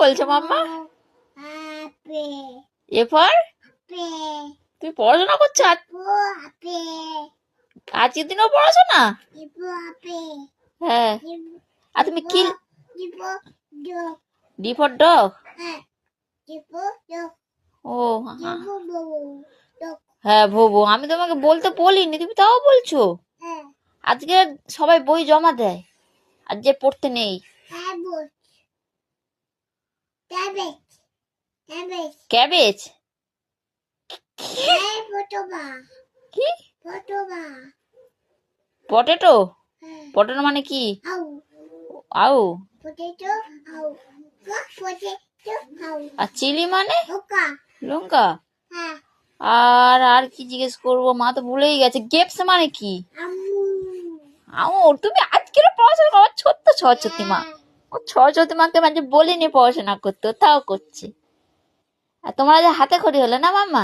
বলছো মাম্মা? এরপর তুমি পড়াশোনা করছো? আজকের দিনও পড়াশোনা? হ্যাঁ। আর তুমি কি? D for dog? ও হ্যাঁ, ভোবো। আমি তোমাকে বলতে বলিনি, তুমি তাও বলছো। আজকে সবাই বই জমা দেয়, আর যে পড়তে নেই। ক্যাবেজ? কি পটেটো? পটেটো মানে কি? আউ। আর চিলি মানে? লঙ্কা। আর আর কি জিজ্ঞেস করবো, মা তো ভুলেই গেছে। গেপস মানে কি? তুমি আজকের পড়াশোনা করো? ছোট্ট সরস্বতী মা, ও সরস্বতী মাকে মাঝে বলিনি পড়াশোনা করতে, তাও করছে। আর তোমার হাতে খড়ি হলো না মাম্মা?